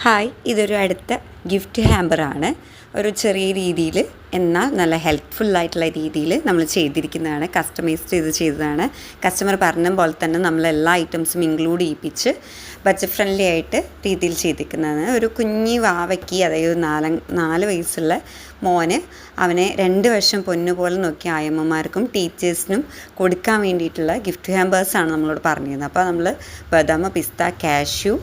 Hi, ഇതൊരു അടുത്ത gift ഹാമ്പറാണ്. ഒരു ചെറിയ രീതിയിൽ എന്നാൽ നല്ല ഹെൽപ്ഫുള്ളായിട്ടുള്ള രീതിയിൽ നമ്മൾ ചെയ്തിരിക്കുന്നതാണ്. കസ്റ്റമൈസ് ചെയ്തതാണ്. കസ്റ്റമർ പറഞ്ഞ പോലെ തന്നെ നമ്മൾ എല്ലാ ഐറ്റംസും ഇൻക്ലൂഡ് ചെയ്യിപ്പിച്ച് ബഡ്ജറ്റ് ഫ്രണ്ട്ലി ആയിട്ട് രീതിയിൽ ചെയ്തിരിക്കുന്നതാണ്. ഒരു കുഞ്ഞി വാവയ്ക്ക്, അതായത് 4 വയസ്സുള്ള മോന്, അവനെ 2 വർഷം പൊന്നുപോലെ നോക്കിയ ആയമ്മമാർക്കും ടീച്ചേഴ്സിനും കൊടുക്കാൻ വേണ്ടിയിട്ടുള്ള ഗിഫ്റ്റ് ഹാമ്പേഴ്സാണ് നമ്മളോട് പറഞ്ഞിരുന്നത്. അപ്പോൾ നമ്മൾ ബദാം, പിസ്ത, കാഷ്യൂ,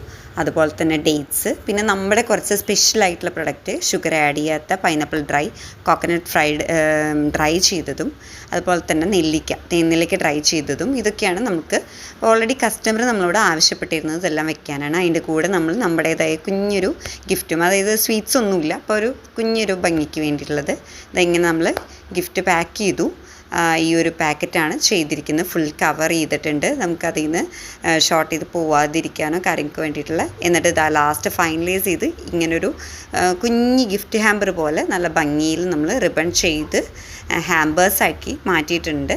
അതുപോലെ തന്നെ ഡേറ്റ്സ്, പിന്നെ നമ്മുടെ കുറച്ച് സ്പെഷ്യലായിട്ടുള്ള പ്രൊഡക്റ്റ്, ഷുഗർ ആഡ് ചെയ്യാത്ത പൈനാപ്പിൾ ഡ്രൈ, കോക്കനട്ട് ഡ്രൈ ചെയ്തതും, അതുപോലെ തന്നെ തേനെല്ലിക്ക ഡ്രൈ ചെയ്തതും, ഇതൊക്കെയാണ് നമുക്ക് ഓൾറെഡി കസ്റ്റമർ നമ്മളോട് ആവശ്യപ്പെട്ടിരുന്നത്. ഇതെല്ലാം വെക്കാനാണ്. അതിൻ്റെ കൂടെ നമ്മൾ നമ്മുടേതായ കുഞ്ഞൊരു ഗിഫ്റ്റും, അതായത് സ്വീറ്റ്സ് ഒന്നുമില്ല, അപ്പോൾ ഒരു കുഞ്ഞൊരു ഭംഗിക്ക് വേണ്ടിയിട്ടുള്ളത് ഇതെങ്ങനെ നമ്മൾ ഗിഫ്റ്റ് പാക്ക് ചെയ്തു. ഈ ഒരു പാക്കറ്റാണ് ചെയ്തിരിക്കുന്നത്. ഫുൾ കവർ ചെയ്തിട്ടുണ്ട്. നമുക്കതിൽ നിന്ന് ഷോർട്ട് ചെയ്ത് പോവാതിരിക്കാനോ കാര്യങ്ങൾക്ക് വേണ്ടിയിട്ടുള്ള. എന്നിട്ട് ഇതാ ലാസ്റ്റ് ഫൈനലൈസ് ചെയ്ത് ഇങ്ങനൊരു കുഞ്ഞ് ഗിഫ്റ്റ് ഹാമ്പർ പോലെ നല്ല ഭംഗിയിൽ നമ്മൾ റിബൺ ചെയ്ത് ഹാമ്പേഴ്സാക്കി മാറ്റിയിട്ടുണ്ട്.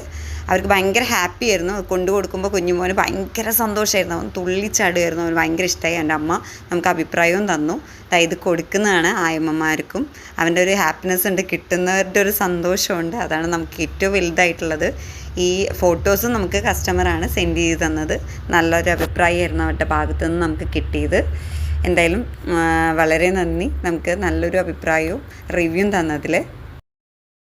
അവർക്ക് ഭയങ്കര ഹാപ്പി ആയിരുന്നു. കൊണ്ടു കൊടുക്കുമ്പോൾ കുഞ്ഞുമോന് ഭയങ്കര സന്തോഷമായിരുന്നു. അവൻ തുള്ളിച്ചാടുമായിരുന്നു. അവന് ഭയങ്കര ഇഷ്ടമായി. എൻ്റെ അമ്മ നമുക്ക് അഭിപ്രായവും തന്നു. ഇത് കൊടുക്കുന്നതാണ് ആയമ്മമാർക്കും. അവൻ്റെ ഒരു ഹാപ്പിനെസ് ഉണ്ട്, കിട്ടുന്നവരുടെ ഒരു സന്തോഷമുണ്ട്. അതാണ് നമുക്ക് ഏറ്റവും വലുതായിട്ടുള്ളത്. ഈ ഫോട്ടോസും നമുക്ക് കസ്റ്റമറാണ് സെൻഡ് ചെയ്ത് തന്നത്. നല്ലൊരു അഭിപ്രായമായിരുന്നു അവരുടെ ഭാഗത്തു നിന്ന് നമുക്ക് കിട്ടിയത്. എന്തായാലും വളരെ നന്ദി, നമുക്ക് നല്ലൊരു അഭിപ്രായവും റിവ്യൂവും തന്നതിൽ.